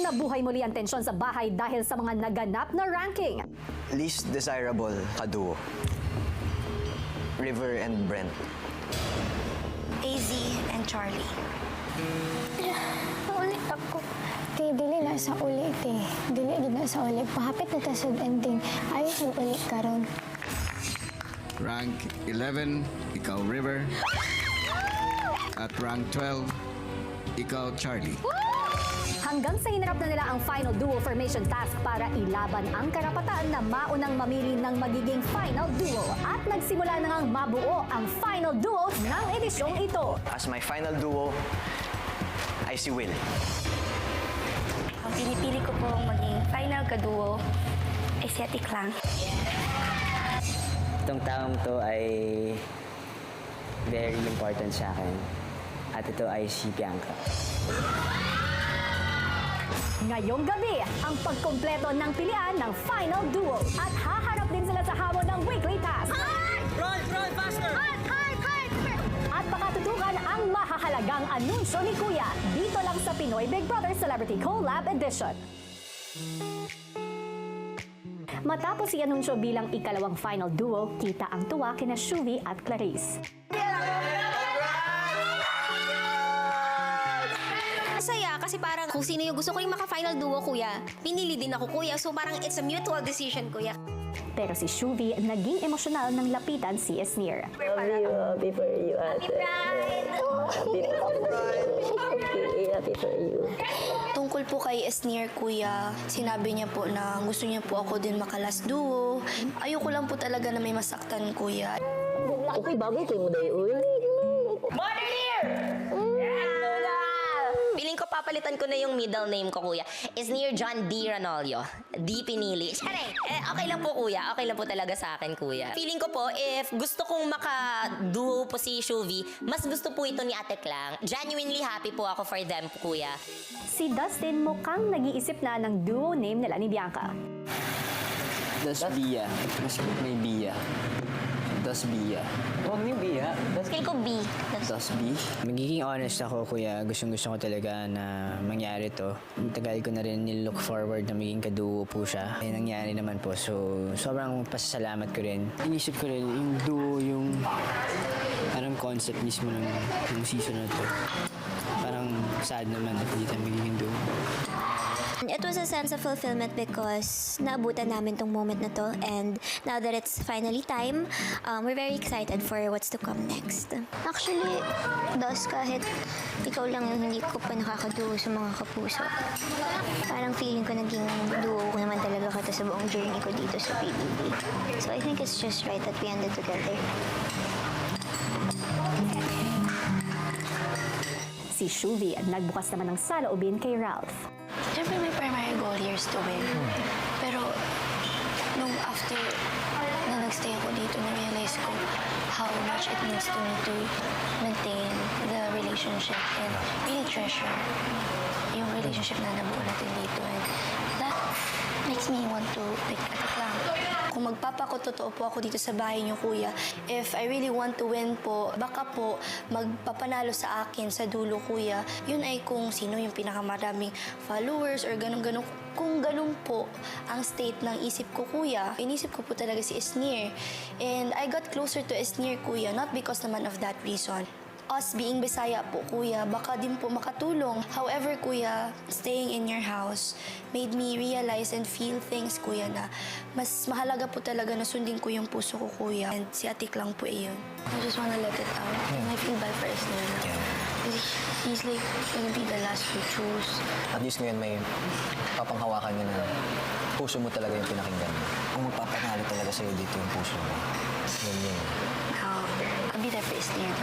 Nabuhay muli ang tensyon sa bahay dahil sa mga naganap na ranking. Least desirable kaduo. River and Brent. AZ and Charlie. Ulit ako. Kay dili na sa ulit eh. Dili gid na sa ulit. Pahapit na ta sa ending. Ayos ang ulit karon. Rank 11, ikaw River. At rank 12, ikaw Charlie. Hanggang sa hinarap na nila ang final duo formation task para ilaban ang karapatan na maunang mamili ng magiging final duo. At nagsimula na ngang mabuo ang final duos ng edisyong ito. As my final duo, I si Will. Ang pinipili ko pong maging final kaduo ay si Ate Clang. Itong taong to ay very important sa akin. At ito ay si Bianca. Ngayong gabi, ang pagkumpleto ng pilian ng final duo. At haharap din sila sa hamon ng weekly task. Roll faster! At pakatutukan ang mahahalagang anunsyo ni Kuya dito lang sa Pinoy Big Brother Celebrity Collab Edition. Matapos i-anunsyo bilang ikalawang final duo, kita ang tuwa kina Shuvi at Clarice. Masaya kasi parang kung sino yung gusto ko rin maka-final duo, kuya. Pinili din ako, kuya. So parang it's a mutual decision, kuya. Pero si Shuvi naging emosyonal nang lapitan si Esnir. Happy for you, ate. Happy for you. Tungkol po kay Esnir, kuya, sinabi niya po na gusto niya po ako din makalas duo. Ayoko lang po talaga na may masaktan, kuya. Okay, bagay kayo mo dahi, uy. Piling ko papalitan ko na yung middle name ko, kuya. Esnir John D. Ranolio. D. Pinili. Charing! Okay lang po, kuya. Okay lang po talaga sa akin, kuya. Feeling ko po, if gusto kong maka-duo po si Shuvi, mas gusto po ito ni Ate Clang. Genuinely happy po ako for them, kuya. Si Dustin mukhang nag-iisip na ng duo name nila ni Bianca. Das Bia. Mas may Bia. Das Bia. Huwag niyo, Bia. Feel ko B. Das B. Magiging honest ako, kuya. Gustong-gusto ko talaga na mangyari to. Tagal ko na rin nilook forward na maging kaduo po siya. Nangyari naman po. So, sobrang pasasalamat ko rin. Inisip ko rin yung duo, yung parang concept mismo ng season na to. Parang sad naman na hindi tayo magiging duo. It was a sense of fulfillment because naabutan namin tong moment na to, and now that it's finally time, we're very excited for what's to come next. Actually, Dos, kahit ikaw lang yung hindi ko pa nakakaduo sa mga kapuso, parang feeling ko naging duo ko naman talaga kita sa buong journey ko dito sa PBB. So I think it's just right that we ended together. Si Shuvi nagbukas naman ng saloobin kay Ralph. Siyempre may primary goal here is to win. Pero nung after na nagstay ako dito, na-realize ko how much it means to me to maintain the relationship and really treasure yung relationship na nabuo natin dito. And that makes me want to pick Ate Clang. Kung magpapakototoo po ako dito sa bahay niyo, kuya, if I really want to win po, baka po magpapanalo sa akin sa dulo, kuya, yun ay kung sino yung pinakamaraming followers or ganun-ganun. Kung ganun po ang state ng isip ko, kuya, inisip ko po talaga si Esnir. And I got closer to Esnir, kuya, not because naman of that reason. Us being Bisaya po, kuya, baka din po makatulong. However, kuya, staying in your house made me realize and feel things, kuya, na mas mahalaga po talaga na sundin ko yung puso ko, kuya. And si Ate Clang po iyon. I just wanna let it out. And I feel bad for Esnir now. He's like gonna be the last to choose. At least ngayon may papanghawakan niya na puso mo talaga yung pinakinggan mo. Ang magpapanalo talaga sa'yo dito yung puso mo. Yun yun. I'll be there for Esnir.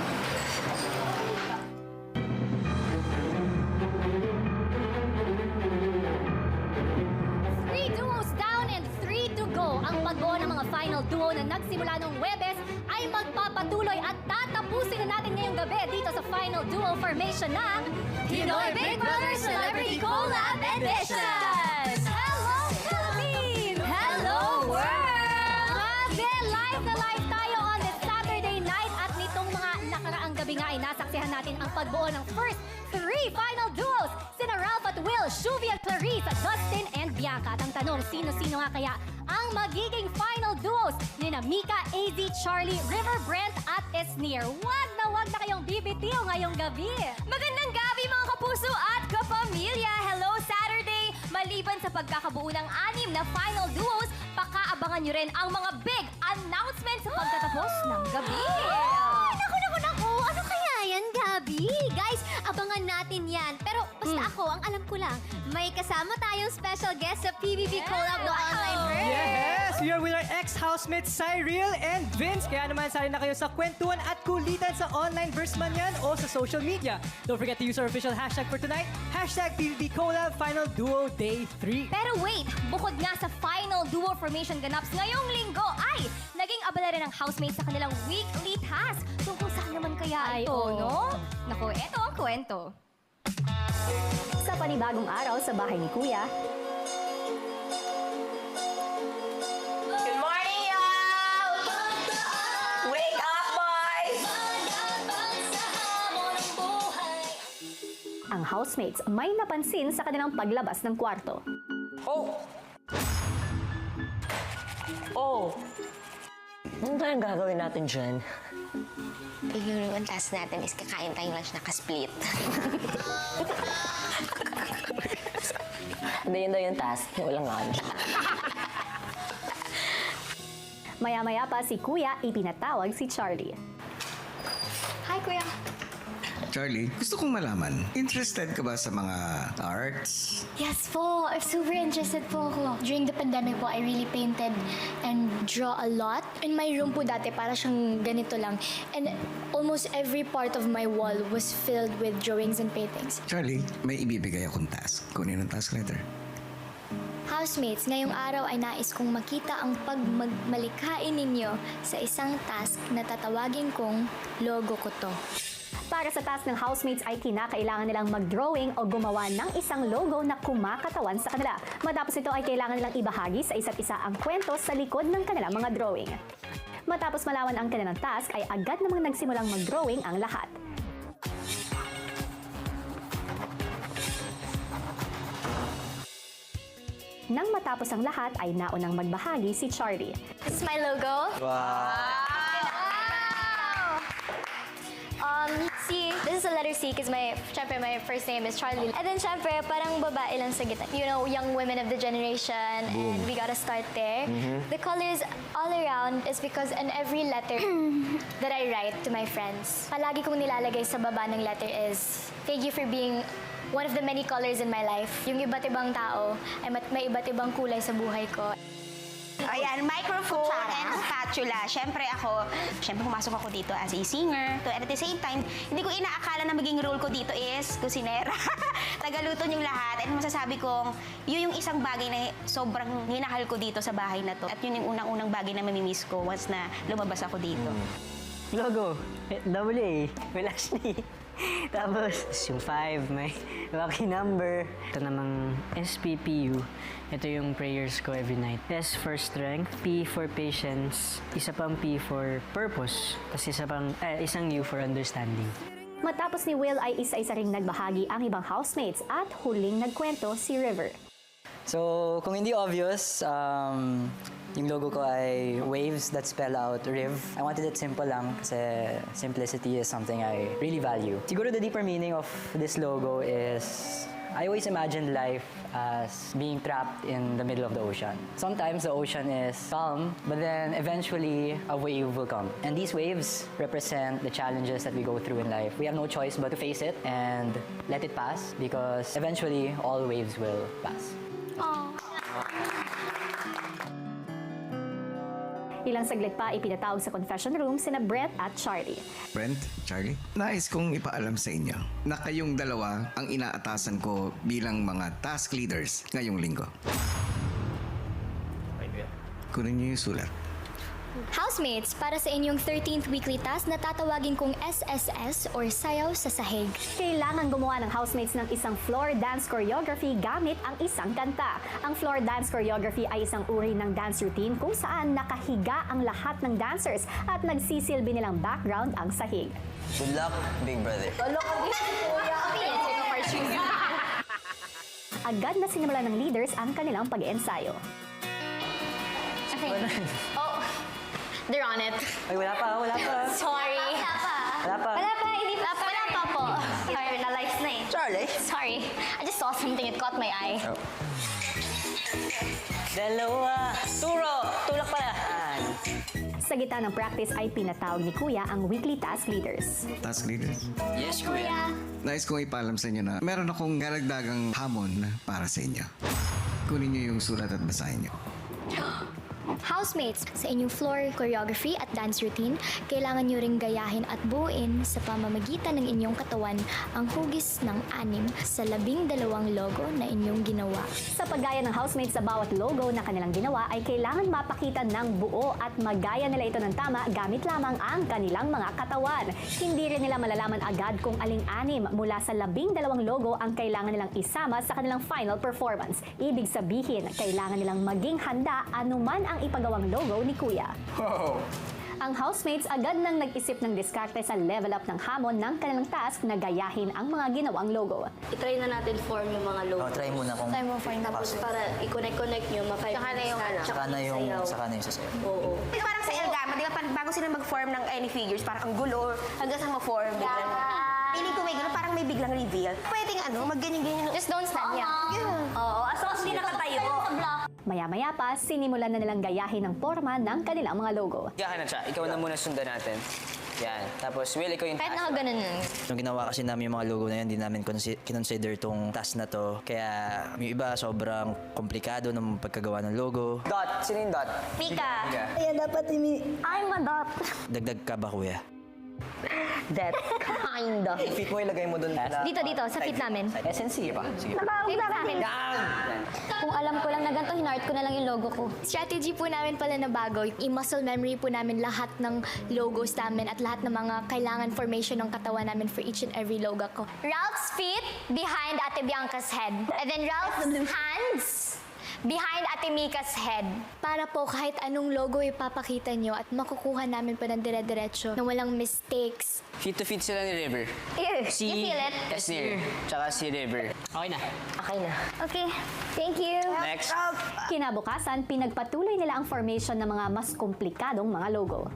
Three duos down and 3 to go. Ang pagbuo ng mga final duo na nagsimula noong Webes ay magpapatuloy at tatapusin na natin ngayong gabi dito sa final duo formation ng Pinoy Big Brother Celebrity Collab Edition! Hello, Philippines! Hello, world! Grabe, live na live tayo on this Saturday night at nitong mga nakaraang gabi nga ay nasaksihan natin ang pagbuo ng first 3 final duos. Sina Ralph at Will, Shuvi at Clarice, Dustin and Bianca. At ang tanong, sino-sino nga kaya ang magiging final duos ni na Mika, AZ, Charlie, River, Brent at Esnir? Wag na kayong bibitiw ngayong gabi. Magandang gabi mga kapuso at kapamilya! Hello Saturday! Maliban sa pagkakabuo ng 6 na final duos, pakaabangan nyo rin ang mga big announcements sa pagtatapos ng gabi! Naku! Ano kaya yan, Gabi? Guys, abangan natin yan. Pero basta ako, ang alam ko lang, may kasama tayong special guest sa PBB Collab no Online Verse. Yes! We are with our ex-housemates Cyril and Vince. Kaya naman sali na kayo sa kwentuhan at kulitan sa online verse man yan o sa social media. Don't forget to use our official hashtag for tonight, hashtag PBB Collab Final Duo Day 3. Pero wait, bukod nga sa final duo formation ganaps ngayong linggo ay naging abala rin ng housemates sa kanilang weekly task. Tungkol saan naman kaya ito, no? Naku, eto ang kwento. Sa panibagong araw sa bahay ni Kuya, Good morning, y'all! Wake up, boys! ang housemates may napansin sa kanilang paglabas ng kwarto. Oh! Ano tayong gagawin natin dyan? Yung task natin is kakain tayong lunch na ka-split. Hindi yun daw yung task. Walang lunch. Maya-maya pa si Kuya ipinatawag si Charlie. Hi, Kuya. Charlie, gusto kong malaman, interested ka ba sa mga arts? Yes po, super interested po ako. During the pandemic po, I really painted and draw a lot. In my room po dati, para siyang ganito lang. And almost every part of my wall was filled with drawings and paintings. Charlie, may ibibigay akong task. Kunin ang task letter. Housemates, ngayong araw ay nais kong makita ang pagmalikhain ninyo sa isang task na tatawagin kong logo ko to. Para sa task ng housemates ay kinakailangan nilang mag-drawing o gumawa ng isang logo na kumakatawan sa kanila. Matapos ito ay kailangan nilang ibahagi sa isa't isa ang kwento sa likod ng kanilang mga drawing. Matapos malawan ang kanilang task ay agad namang nagsimulang mag-drawing ang lahat. Nang matapos ang lahat ay naunang magbahagi si Charlie. This is my logo. C. This is a letter C because syempre, my first name is Charlie. And then, syempre, parang babae lang sa gitna. You know, young women of the generation. And we gotta start there. The colors all around is because in every letter that I write to my friends, palagi kong nilalagay sa baba ng letter is, thank you for being one of the many colors in my life. Yung iba't ibang tao ay may iba't ibang kulay sa buhay ko. Ayan, microphone and spatula. Siyempre pumasok ako dito as a singer. And at the same time, hindi ko inaakala na maging role ko dito is kusinera. Tagaluto yung lahat. And masasabi kong, yun yung isang bagay na sobrang hinahal ko dito sa bahay na to. At yun yung unang-unang bagay na mamimiss ko once na lumabas ako dito. Logo. Double A. Well, actually. Tapos, yung 5, may lucky number. Ito namang SPPU. Ito yung prayers ko every night. S for strength, P for patience, isa pang P for purpose, tapos isang U for understanding. Matapos ni Will ay isa-isa ring nagbahagi ang ibang housemates at huling nagkwento si River. So, kung hindi obvious, yung logo ko ay waves that spell out Riv. I wanted it simple lang kasi simplicity is something I really value. Siguro the deeper meaning of this logo is I always imagine life as being trapped in the middle of the ocean. Sometimes the ocean is calm, but then eventually a wave will come. And these waves represent the challenges that we go through in life. We have no choice but to face it and let it pass because eventually all waves will pass. Ilang saglit pa ipinatawag sa confession room sina Brent at Charlie. Brent, Charlie, nais kong ipaalam sa inyo na kayong dalawa ang inaatasan ko bilang mga task leaders ngayong linggo. Kunin niyo yung sulat. Housemates, para sa inyong 13th weekly task na tatawagin kong SSS or Sayaw sa Sahig. Kailangan gumawa ng housemates ng isang floor dance choreography gamit ang isang kanta. Ang floor dance choreography ay isang uri ng dance routine kung saan nakahiga ang lahat ng dancers at nagsisilbi nilang background ang sahig. Good luck, big brother. agad na sinimula ng leaders ang kanilang pag-iensayo. Okay. Oh, they're on it. Ay, wala pa. Sorry. Wala pa. Hindi pa. Wala pa po. Sorry, na-lights na eh. Charlie? Sorry. I just saw something. It caught my eye. Dalawa. Tulak pala. Sa gitna ng practice ay pinatawag ni Kuya ang weekly task leaders. Task leaders. Yes, kuya. Nais kong ipaalam sa inyo na meron akong karagdagang hamon para sa inyo. Kunin niyo yung sulat at basahin niyo. Housemates, sa inyong floor, choreography at dance routine, kailangan nyo ring gayahin at buuin sa pamamagitan ng inyong katawan ang hugis ng 6 sa 12 logo na inyong ginawa. Sa paggaya ng housemates sa bawat logo na kanilang ginawa ay kailangan mapakita ng buo at magaya nila ito ng tama gamit lamang ang kanilang mga katawan. Hindi rin nila malalaman agad kung aling 6 mula sa 12 logo ang kailangan nilang isama sa kanilang final performance. Ibig sabihin, kailangan nilang maging handa anuman ang ipagawang logo ni Kuya. Ang housemates agad nang nag-isip ng diskarte sa level up ng hamon ng kanilang task na gayahin ang mga ginawang logo. I-try na natin form yung mga logo. Try muna kung... Try mo form. Tapos para i-connect nyo, ma-5 Saka na yung Saka na yung sasayaw. Oo. Parang sa Elgama, di ba, bago sila mag-form ng any figures, parang ang gulo, hanggang sa ma-form, biglang... Feeling ko may gulo, parang may biglang reveal. Pwedeng mag-ganyan-ganyan. Just don't stand niya. Oo, as long as hindi nakatayo. Maya-maya pa, sinimulan na nilang gayahin ang forma ng kanilang mga logo. Gayahin na siya. Ikaw na muna sundan natin. Yan. Tapos, Will, ikaw yung Kahit taas. naka ganun yun. Nung ginawa kasi namin yung mga logo na yun, hindi namin kinonsider tong task na to. Kaya yung iba sobrang komplikado ng pagkagawa ng logo. Dot. Sino yung Dot? Mika. I'm a dot! Dagdag ka ba, kuya? That kind of. Fit mo, ilagay mo doon. Dito, sa fit namin. SNC pa. Sige. Fit namin. Kung alam ko lang na ganito, hinart ko na lang yung logo ko. Strategy po namin pala na bago. I-muscle memory po namin lahat ng logos namin at lahat ng mga kailangan formation ng katawan namin for each and every logo ko. Ralph's feet behind Ate Bianca's head. And then Ralph's hands behind Ate Mika's head. Para po kahit anong logo ipapakita nyo at makukuha namin pa ng dire-diretso na walang mistakes. Feet to feet sila ni River. Si You feel it? Esnir. Tsaka si River. Okay na. Okay na. Okay, thank you. Next. Kinabukasan, pinagpatuloy nila ang formation ng mga mas komplikadong mga logo.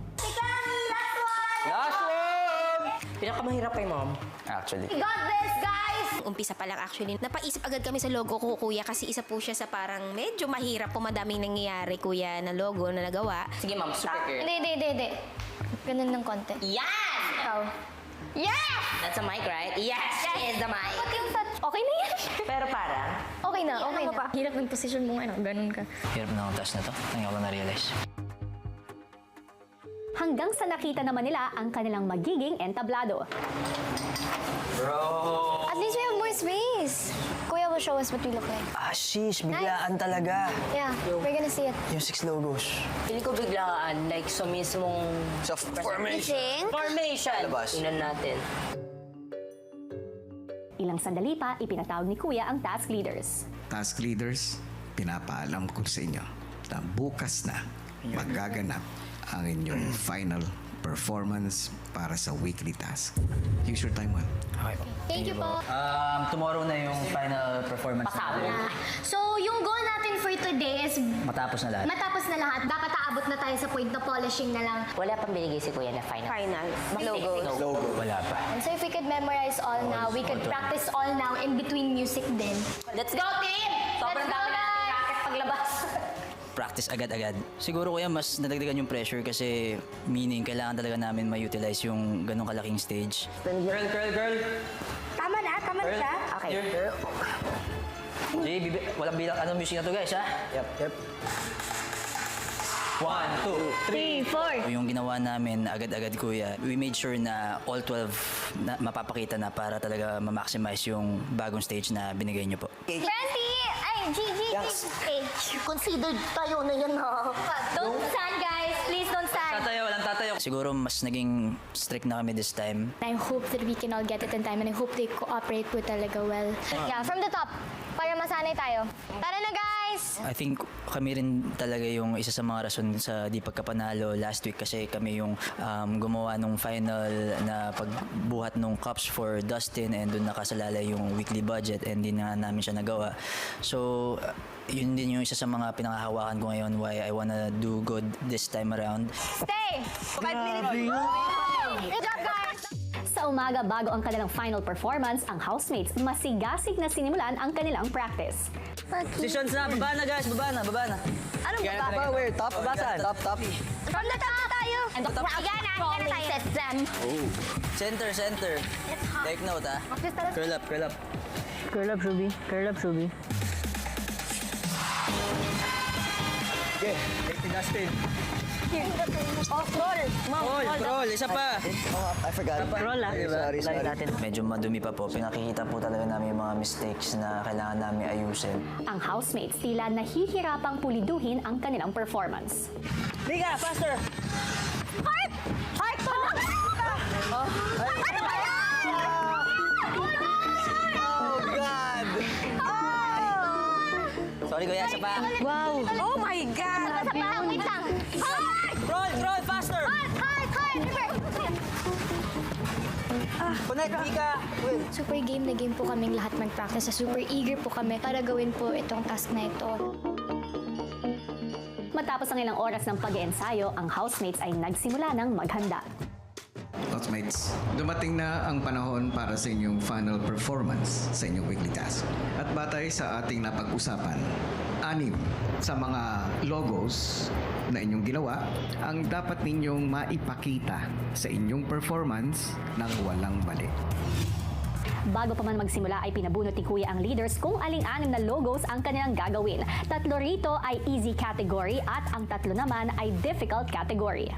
Last one! Pinakamahirap kay Mom. Actually. Got this, guys! Umpisa pa lang actually, napaisip agad kami sa logo ko, Kuya, kasi isa po siya sa parang medyo mahirap po, madaming nangyayari, Kuya, na logo na nagawa. Sige, Mom. Super girl. Hindi. Ganun ng konti. Yes! Ikaw. Yes! That's a mic, right? Yes! She is the mic. Pati yung okay na yan. Pero parang... Okay na. Hirap ng position mo, ganun ka. Hirap na ang task na to. Ngayon ko lang na-realize. Hanggang sa nakita naman nila ang kanilang magiging entablado. At least we have more space. Kuya will show us what we look like. Sheesh, biglaan talaga. Yeah, we're gonna see it. Yung 6 logos. Feeling ko biglaan, like sa mismong... Sa formation. Formation! Labas. Tingnan natin. Ilang sandali pa, ipinatawag ni Kuya ang task leaders. Task leaders, pinapaalam ko sa inyo na bukas na magaganap ang inyong final performance para sa weekly task. Use your time well. Okay po. Thank you po. Tomorrow na yung final performance. So, yung goal natin for today is Matapos na lahat. matapos na lahat. Dapat aabot na tayo sa point na polishing na lang. Wala pang binigay si Kuya na final. Final. Logo. Logo. Wala pa. And so if we could memorize all now, we could practice all now in between music din. Let's go, team! Sobrang Let's go, dami natin guys! racket paglabas. Practice agad-agad. Siguro kuya mas nadagdagan yung pressure kasi meaning kailangan talaga namin ma-utilize yung ganong kalaking stage. Girl. Tama na siya. Okay. Jay, walang bilang anong music na to guys ha? Yep. 1, 2, 3, 4. Yung ginawa namin agad-agad kuya, we made sure na all 12 na mapapakita na para talaga ma-maximize yung bagong stage na binigay niyo po. 20! Ay, Gigi! Considered tayo na yan, ha? Don't stand, guys! Please don't stand! Walang tatayo. Siguro mas naging strict na kami this time. I hope that we can all get it in time and I hope they cooperate po talaga well. Yeah, from the top. Para masanay tayo. Tara na, guys! guys! I think kami rin talaga yung isa sa mga rason sa di pagkapanalo last week kasi kami yung gumawa nung final na pagbuhat nung cups for Dustin and doon nakasalalay yung weekly budget and di na namin siya nagawa. So, yun din yung isa sa mga pinakahawakan ko ngayon why I wanna do good this time around. Stay! 5 minutes. Good job, guys! Sa umaga bago ang kanilang final performance, ang housemates masigasig na sinimulan ang kanilang practice. Sessions na, baba na guys, baba na. Anong baba? Where? Top, basan. Top. From the top tayo! And the higa na tayo. Set them. Center. Take note ha. Curl up. Curl up, Shubi. Okay, take to Dustin. Roll. Isa pa. I forgot. Roll ah. Sorry. Natin. Medyo madumi pa po. Pinakikita po talaga namin yung mga mistakes na kailangan namin ayusin. Ang housemates tila nahihirapang puliduhin ang kanilang performance. Liga, faster! Heart! Ano ba yan? Oh, God! Sorry, Kuya, isa pa. Wow! Oh my God! Isa pa, wait lang. Heart! Roll, faster! Heart! Connect, Liga! Super game na game po kaming lahat mag-practice. Super eager po kami para gawin po itong task na ito. Matapos ang ilang oras ng pag-iensayo, ang housemates ay nagsimula ng maghanda. Housemates, dumating na ang panahon para sa inyong final performance sa inyong weekly task. At batay sa ating napag-usapan, 6 sa mga logos na inyong ginawa ang dapat ninyong maipakita sa inyong performance ng walang mali. Bago pa man magsimula ay pinabunot ni Kuya ang leaders kung aling-anim na logos ang kanilang gagawin. 3 rito ay easy category at ang 3 naman ay difficult category.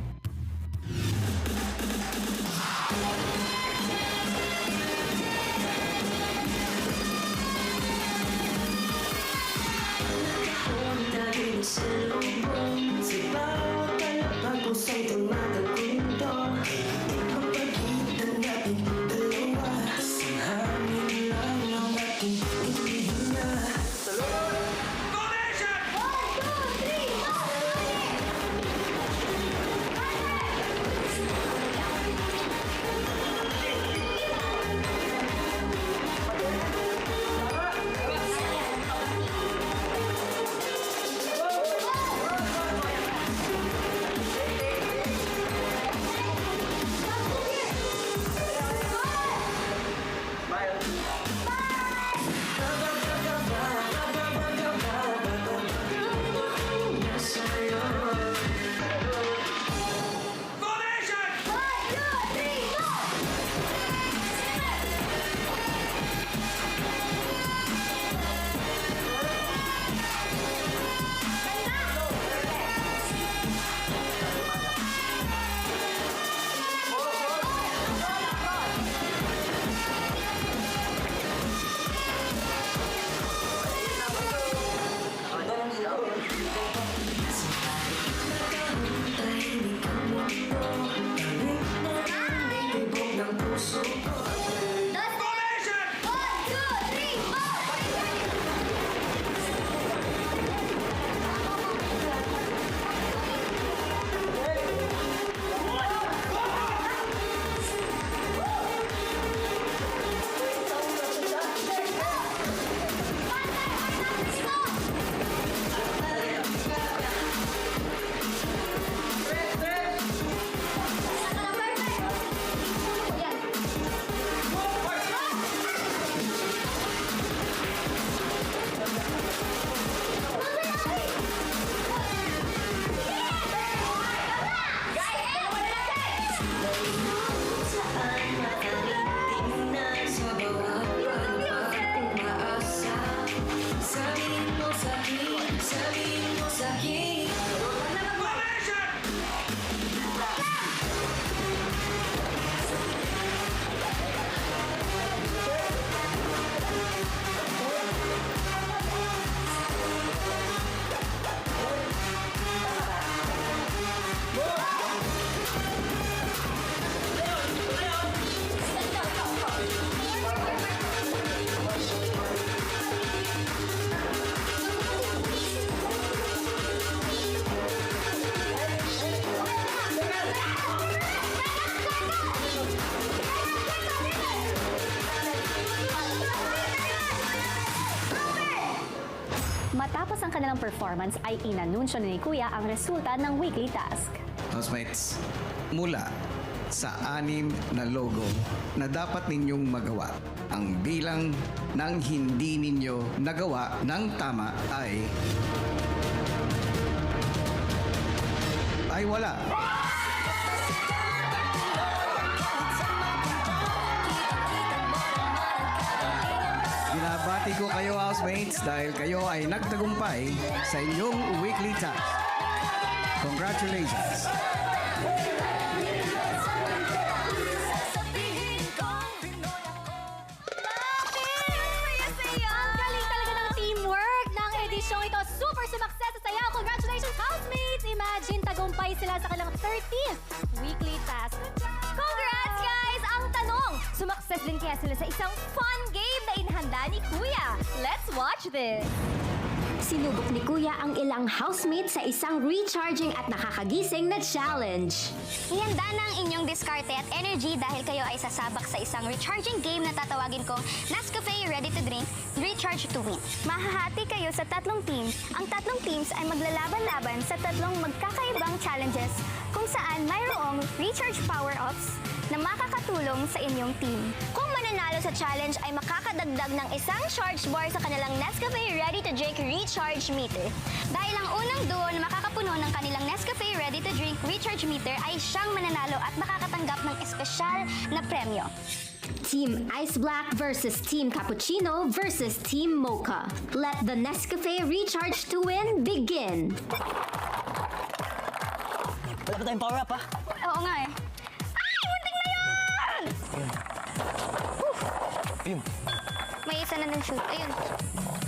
Matapos ang kanilang performance ay inanunsyo ni Kuya ang resulta ng weekly task. Housemates, mula sa 6 na logo na dapat ninyong magawa, ang bilang ng hindi ninyo nagawa ng tama ay wala. Binabati ko kayo, housemates, dahil kayo ay nagtagumpay sa inyong weekly task. Congratulations! Ang galing talaga ng teamwork ng edisyong ito. Super sumakses sa sayaw. Congratulations, housemates! Imagine, tagumpay sila sa kanilang 13th weekly task. Congrats, guys! Ang tanong, sumakses din kaya sila sa isang fun game na inhanda ni Kuya. Let's watch this! Sinubok ni Kuya ang ilang housemates sa isang recharging at nakakagising na challenge. Ihanda na ang inyong diskarte at energy dahil kayo ay sasabak sa isang recharging game na tatawagin kong Nescafe Ready to Drink, Recharge to Win. Mahahati kayo sa 3 teams. Ang 3 teams ay maglalaban-laban sa 3 magkakaibang challenges kung saan mayroong recharge power-ups na makakatulong sa inyong team. Kung mananalo sa challenge ay makakadagdag ng isang charge bar sa kanilang Nescafe Ready to Drink Recharge Meter. Dahil ang unang duo na makakapuno ng kanilang Nescafe Ready to Drink Recharge Meter ay siyang mananalo at makakatanggap ng espesyal na premyo. Team Ice Black versus Team Cappuccino versus Team Mocha. Let the Nescafe Recharge to Win begin. Wala pa tayong power up, ha? Oo nga eh. Ay! Muntik na yan! Ayun. May isa na shoot. Ayun.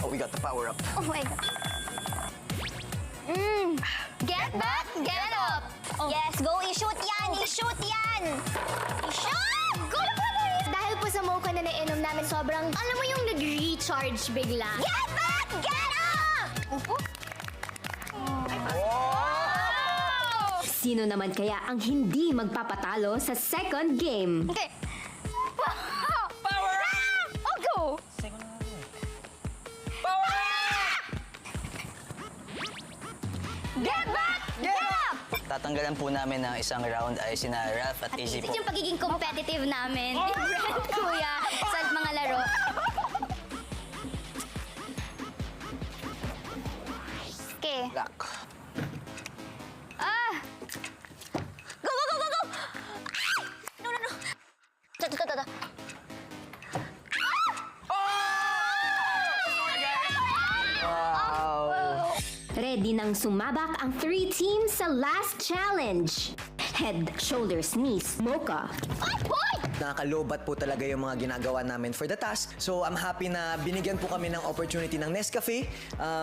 Oh, we got the power up. Oh my God. Get back, get up! Yes, go! I-shoot yan! I-shoot yan! I-shoot! Go na po! Dahil po sa mocha na nainom namin, sobrang, alam mo yung nag-recharge bigla. Get back, get up! Sino naman kaya ang hindi magpapatalo sa second game? Okay. Power up! Oh, go! Power up! Get back! Get up! Tatanggalan po namin ng isang round ay sina Ralph at AJ po. Yung pagiging competitive namin. Different, kuya, sa mga laro. Okay. Black. Ah! Go, go, go, go, go! No, no, no. Ito. Ready nang sumabak ang 3 teams sa last challenge. Head, shoulders, knees, mocha. Nakakalobat po talaga yung mga ginagawa namin for the task. So I'm happy na binigyan po kami ng opportunity ng Nescafe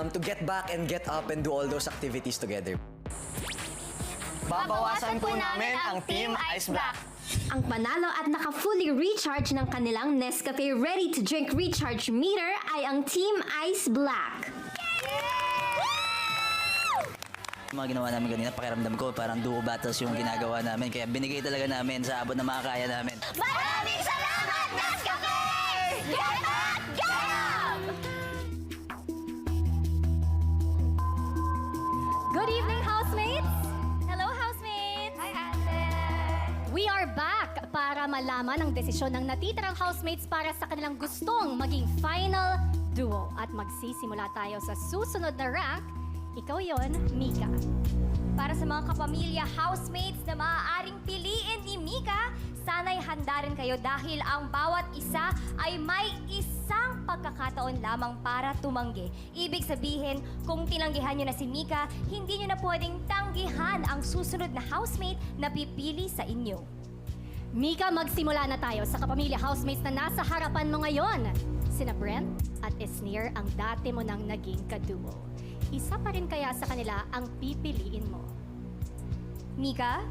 to get back and get up and do all those activities together. Babawasan po namin ang Team Ice Black. Ang panalo at naka-fully recharge ng kanilang Nescafe Ready to Drink Recharge Meter ay ang Team Ice Black. Mga ginawa namin kanina, pakiramdam ko parang duo battles yung ginagawa namin. Kaya binigay talaga namin sa abot na makakaya namin. Maraming salamat, Nescafe! Get up! Get up! Good evening, housemates! Hello, housemates! Hi, ate! We are back para malaman ang desisyon ng natitirang housemates para sa kanilang gustong maging final duo. At magsisimula tayo sa susunod na rank. Ikaw yon, Mika. Para sa mga kapamilya housemates na maaaring piliin ni Mika, sana'y handa rin kayo dahil ang bawat isa ay may isang pagkakataon lamang para tumanggi. Ibig sabihin, kung tinanggihan nyo na si Mika, hindi nyo na pwedeng tanggihan ang susunod na housemate na pipili sa inyo. Mika, magsimula na tayo sa kapamilya housemates na nasa harapan mo ngayon. Sina Brent at Esnir ang dati mo nang naging kaduo. Isa pa rin kaya sa kanila ang pipiliin mo? Mika,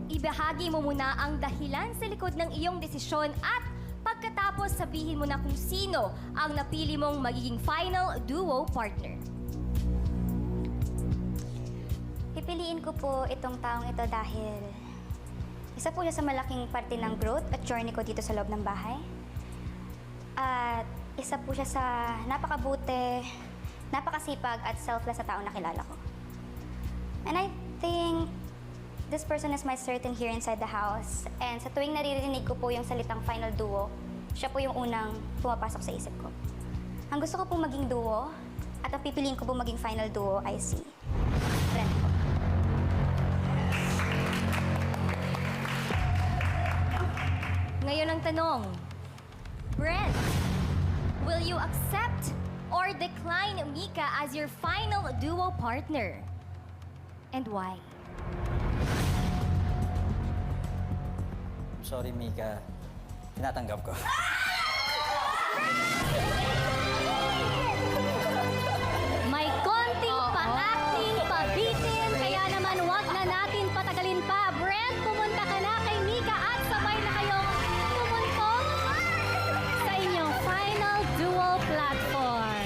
ibahagi mo muna ang dahilan sa likod ng iyong desisyon at pagkatapos sabihin mo na kung sino ang napili mong magiging final duo partner. Pipiliin ko po itong taong ito dahil isa po siya sa malaking parte ng growth at journey ko dito sa loob ng bahay. At isa po siya sa napakabuti napakasipag at selfless na taong nakilala ko. And I think this person is my certain here inside the house. And sa tuwing naririnig ko po yung salitang final duo, siya po yung unang pumapasok sa isip ko. Ang gusto ko pong maging duo at ang pipiliin ko pong maging final duo ay si Brent po. Ngayon ang tanong, Brent, will you accept or decline Mika as your final duo partner? And why? Sorry, Mika. Tinatanggap ko. May konting pa-acting, pa-bitin, kaya naman wag na natin patagalin pa. Brent, pumunta ka na kay Mika at sabay na kayong tumuntong sa inyong final duo platform.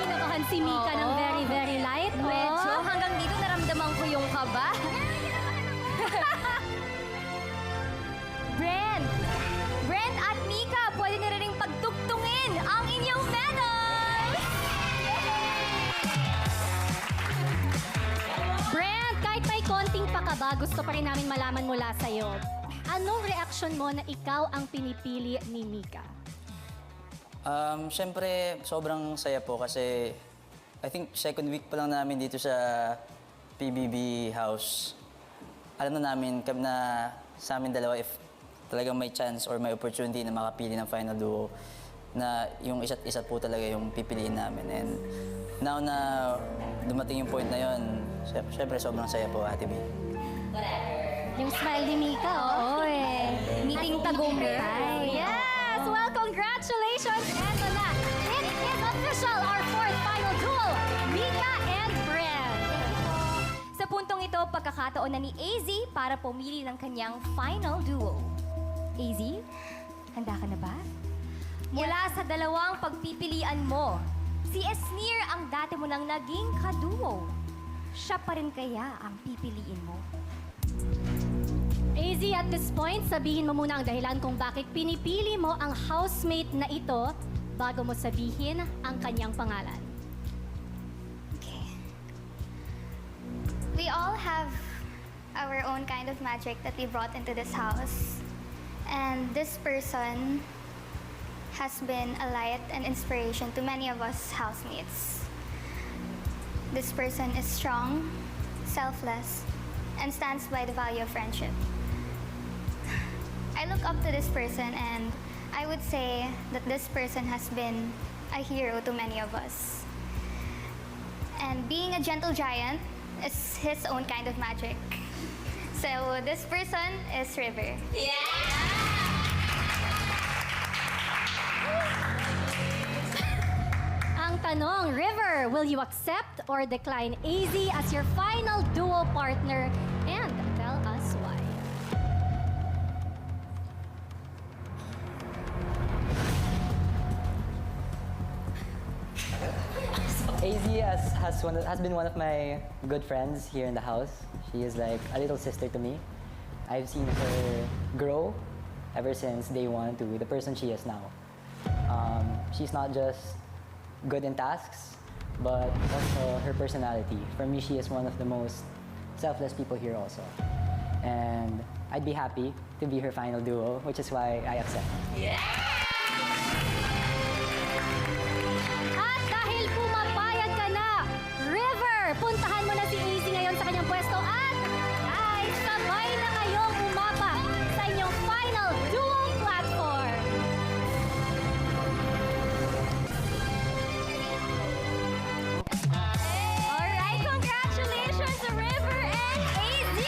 Kinabahan si Mika ng very, very light. Medyo hanggang dito naramdaman ko yung kaba. Brent at Mika, pwede na rin pagtugtungin ang inyong medals! Brent, kahit may konting pakaba, gusto pa rin namin malaman mula sa'yo. Anong reaction mo na ikaw ang pinipili ni Mika? Siyempre, sobrang saya po kasi I think second week pa lang namin dito sa PBB house. Alam na namin na sa amin dalawa if talagang may chance or may opportunity na makapili ng final duo na yung isa't isa po talaga yung pipiliin namin. And now na dumating yung point na yon, syempre sobrang saya po, Ate B. Yung smile ni Mika, oo eh. Meeting tagumpay. Yes! Well, congratulations! Eto na, it is official, our fourth final duel, Mika and Brent. Sa puntong ito, pagkakataon na ni AZ para pumili ng kanyang final duo. AZ, handa ka na ba? Mula sa dalawang pagpipilian mo, si Esnir ang dati mo nang naging kaduo. Siya pa rin kaya ang pipiliin mo? AZ, at this point, sabihin mo muna ang dahilan kung bakit pinipili mo ang housemate na ito bago mo sabihin ang kanyang pangalan. Okay. We all have our own kind of magic that we brought into this house. And this person has been a light and inspiration to many of us housemates. This person is strong, selfless, and stands by the value of friendship. I look up to this person and I would say that this person has been a hero to many of us. And being a gentle giant is his own kind of magic. So this person is River. Ang tanong, River, will you accept or decline AZ as your final duo partner? And tell us why. AZ has been one of my good friends here in the house. She is like a little sister to me. I've seen her grow ever since day one to the person she is now. She's not just good in tasks, but also her personality. For me, she is one of the most selfless people here also. And I'd be happy to be her final duo, which is why I accept. At dahil pumapayag ka na, River, puntahan mo na si AZ ngayon sa kanyang pwesto at guys, sabay na kayong umapa sa inyong final duo platform. Alright, congratulations, River and AZ!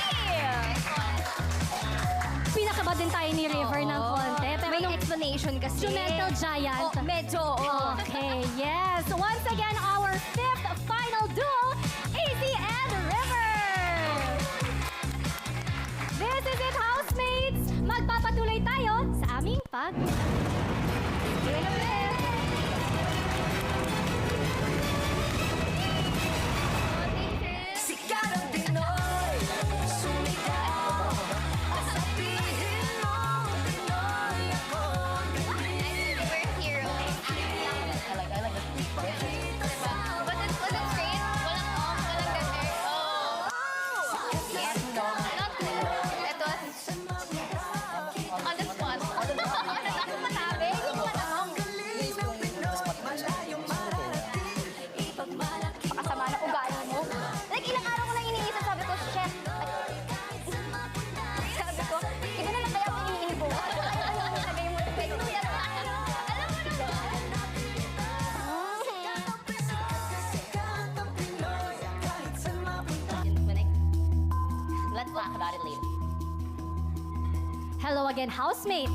Pinakaba din tayo ni River ng konti. Pero May explanation kasi. Instrumental giant. Oh, medyo, Okay, yes. Once again, our fifth final duo, AZ and River. This is it, housemates. Magpapatuloy tayo sa aming pag... We're heroes. talk about it later. Hello again, housemates!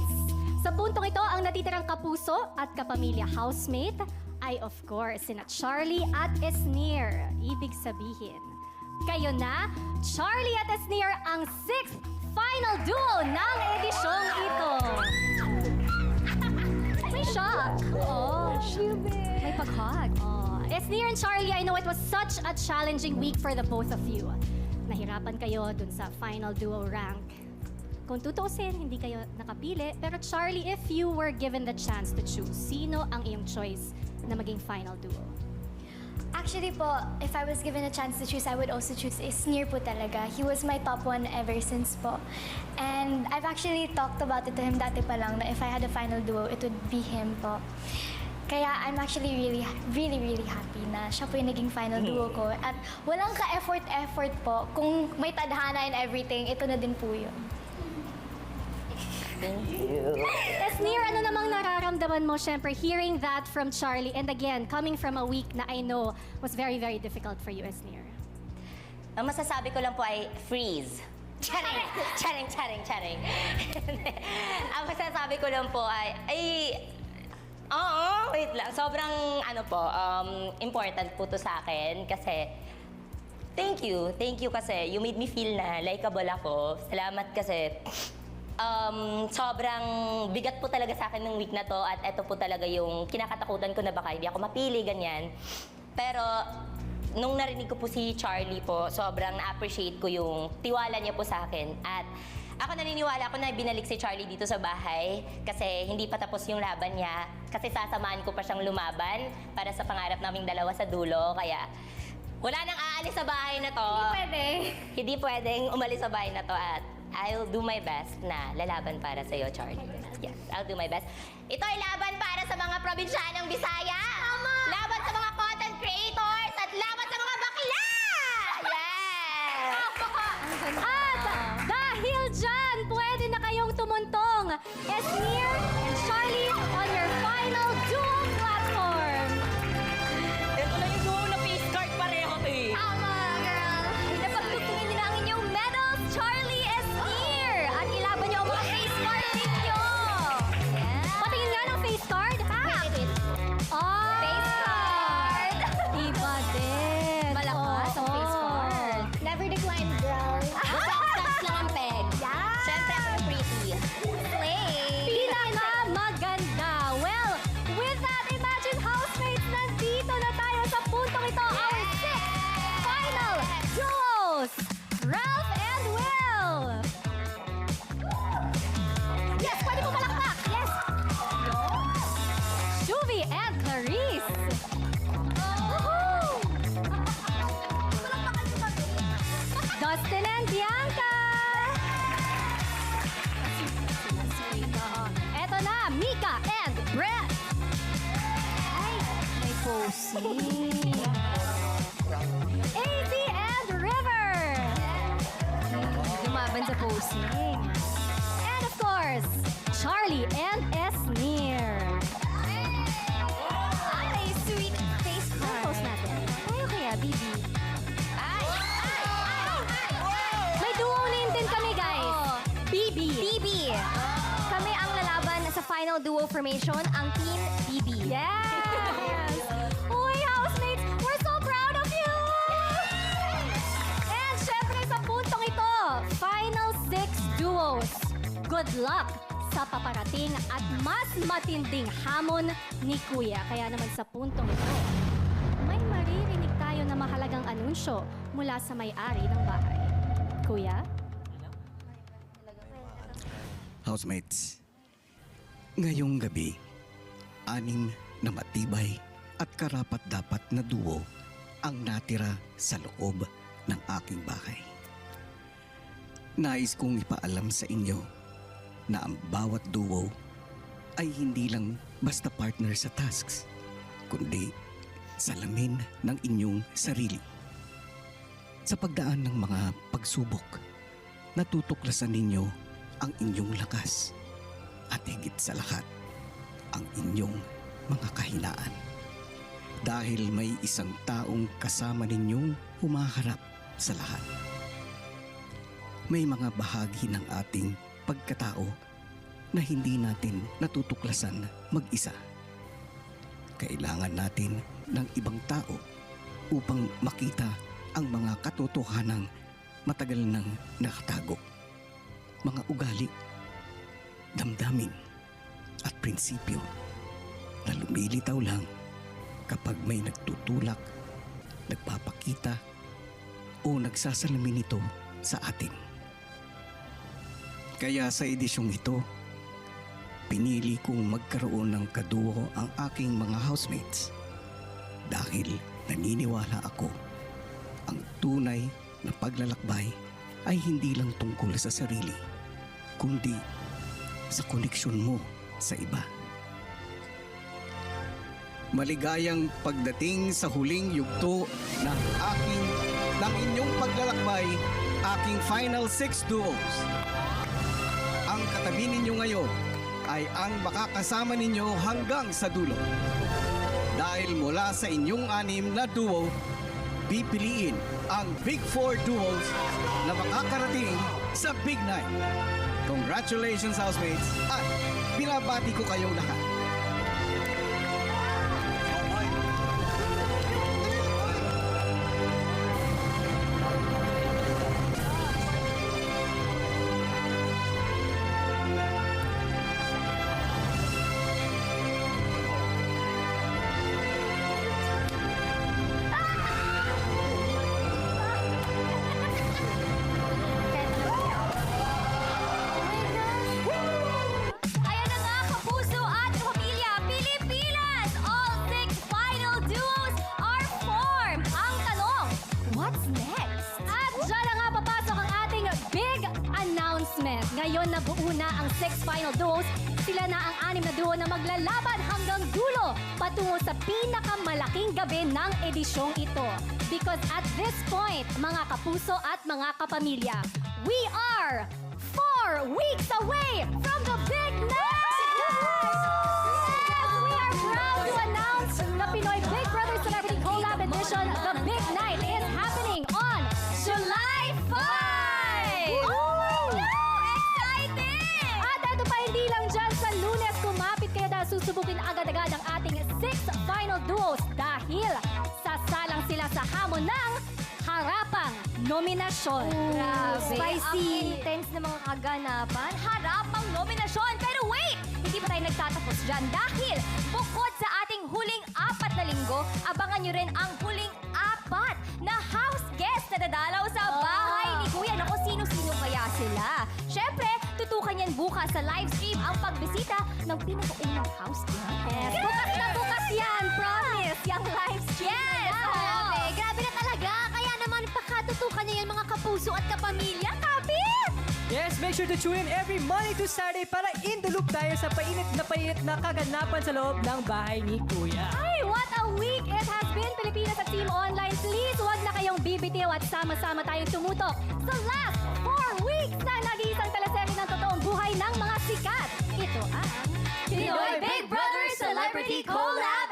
Sa puntong ito, ang natitirang kapuso at kapamilya housemate ay of course sina Charlie at Esnir. Ibig sabihin, kayo na, Charlie at Esnir, ang 6th final duo ng edisyong ito. May shock. Oh, may pag-hug. Oh. Esnir and Charlie, I know it was such a challenging week for the both of you. Nahirapan kayo dun sa final duo rank. Kung tutuusin, hindi kayo nakapili. Pero Charlie, if you were given the chance to choose, sino ang iyong choice na maging final duo? Actually po, if I was given a chance to choose, I would also choose Esnir po talaga. He was my top one ever since po. And I've actually talked about it to him dati pa lang na if I had a final duo, it would be him po. Kaya I'm actually really happy na siya po yung naging final duo ko. At walang ka-effort po. Kung may tadhana and everything, ito na din po yun. Esnir, ano namang nararamdaman mo, syempre, hearing that from Charlie, and again, coming from a week na I know was very difficult for you, Esnir? Ang masasabi ko lang po ay freeze. Charing. Ang masasabi ko lang po ay wait lang. Sobrang important po to sa akin kasi thank you kasi you made me feel na likeable ako. Salamat kasi sobrang bigat po talaga sa akin ng week na to at ito po talaga yung kinakatakutan ko na baka hindi ako mapili, ganyan. Pero nung narinig ko po si Charlie po, sobrang na-appreciate ko yung tiwala niya po sa akin. At ako naniniwala ako na binalik si Charlie dito sa bahay kasi hindi pa tapos yung laban niya. Kasi sasamahan ko pa siyang lumaban para sa pangarap naming dalawa sa dulo. Kaya wala nang aalis sa bahay na to. Hindi pwedeng umalis sa bahay na to at I'll do my best na lalaban para sa iyo, Charlie. Yes, I'll do my best. Ito ay laban para sa mga probinsyanong Bisaya. Laban sa mga content creators at laban sa mga bakla! Yes! At dahil dyan, pwede na kayong tumuntong, Esnir and Charlie, on your final duo platform. Ito na yung duo na face card pareho to eh. Tama, girl. Napagtutungin din ang inyong medals, Charlie, Esnir. At ilaban niyo ang mga face card ninyo. Patingin nga ng face card, ha? Oh! Face card! Iba din. Malakas ang face card. Never decline, girl. That's lang ang peg. Siyempre ako yung pretty. Pinakamaganda. Well, with that, imagine housemates, nandito na tayo sa puntong ito. Our 6th final duos, Ralph and Will. Yes, pwede mo malakpak. Yes. Shuvi and Clarice. Woohoo! Dustin and Bianca. Eto na, Mika and Brett. Ay, may posing. AZ and River. Lumaban sa posing. And of course, Charlie and Esnir. Ay, sweet face card. Post natin. Tayo kaya, Bibi. May duo name din kami, guys. Bibi. Kami ang lalaban sa final duo formation, ang Team BB. Yes! Uy, housemates, we're so proud of you! And syempre sa puntong ito, final 6 duos. Good luck sa paparating at mas matinding hamon ni Kuya. Kaya naman sa puntong ito, may maririnig tayo na mahalagang anunsyo mula sa may-ari ng bahay. Kuya? Housemates, ngayong gabi, 6 na matibay at karapat-dapat na duo ang natira sa loob ng aking bahay. Nais kong ipaalam sa inyo na ang bawat duo ay hindi lang basta partner sa tasks, kundi salamin ng inyong sarili. Sa pagdaan ng mga pagsubok, natutuklasan ninyo ang inyong lakas at higit sa lahat, ang inyong mga kahinaan. Dahil may isang taong kasama ninyong humaharap sa lahat. may mga bahagi ng ating pagkatao na hindi natin natutuklasan mag-isa. Kailangan natin ng ibang tao upang makita ang mga katotohanang matagal nang nakatago. Mga ugali, damdamin at prinsipyo na lumilitaw lang kapag may nagtutulak, nagpapakita o nagsasalamin ito sa atin. Kaya sa edisyong ito, pinili kong magkaroon ng kaduo ang aking mga housemates dahil naniniwala ako ang tunay na paglalakbay ay hindi lang tungkol sa sarili, kundi sa koneksyon mo sa iba. Maligayang pagdating sa huling yugto ng inyong paglalakbay, aking Final 6 Duos. Ang katabi ninyo ngayon ay ang makakasama ninyo hanggang sa dulo. Dahil mula sa inyong 6 na duo, pipiliin ang Big 4 Duos na makakarating sa Big 9. Congratulations, housemates, at binabati ko kayong lahat. Ayan na nga, kapuso at pamilya, Pilipinas! All 6 final duos are formed. Ang tanong, what's next? At dyan na nga papasok ang ating big announcement. Ngayon na buo na ang 6 final duos. Sila na ang 6 na duo na maglalaban hanggang dulo patungo sa pinakamalaking gabi ng edisyong ito. Because at this point, mga kapuso at mga kapamilya, we are 4 weeks away from the big night! Yes! We are proud to announce the Pinoy Big Brother Celebrity Collab Edition. The Big Night is happening on July 5! Oh no! Exciting! At ito pa, hindi lang dyan sa Lunes kumapit, kaya dahil susubukin agad-agad ang ating 6 final duos dahil sasalang sila sa hamon ng harapang nominasyon. Grabe. spicy. Ang intense na mga kaganapan. Harapang nominasyon. Pero wait! Hindi pa tayo nagtatapos dyan dahil bukod sa ating huling 4 na linggo, abangan nyo rin ang huling 4 na house guest na dadalaw sa bahay ni Kuya. Naku, sino-sino kaya sila? Syempre, tutukan yan bukas sa live stream ang pagbisita ng pinakaunang house guest. Yes. Bukas na bukas yan, promise. Yung live stream. Yes! Grabe na talaga. Kaya naman pakatutukan niyo yan mga kapuso at kapamilya. Kapit! Yes, make sure to tune in every Monday to Saturday para in the loop tayo sa painit na kaganapan sa loob ng bahay ni Kuya. Ay, what a week it has been, Pilipinas at Team Online. Please, huwag na kayong bibitiw at sama-sama tayong tumutok sa last 4 weeks na nag-iisang teleserye ng totoong buhay ng mga sikat. Ito ang Pinoy Big Brother Celebrity Collab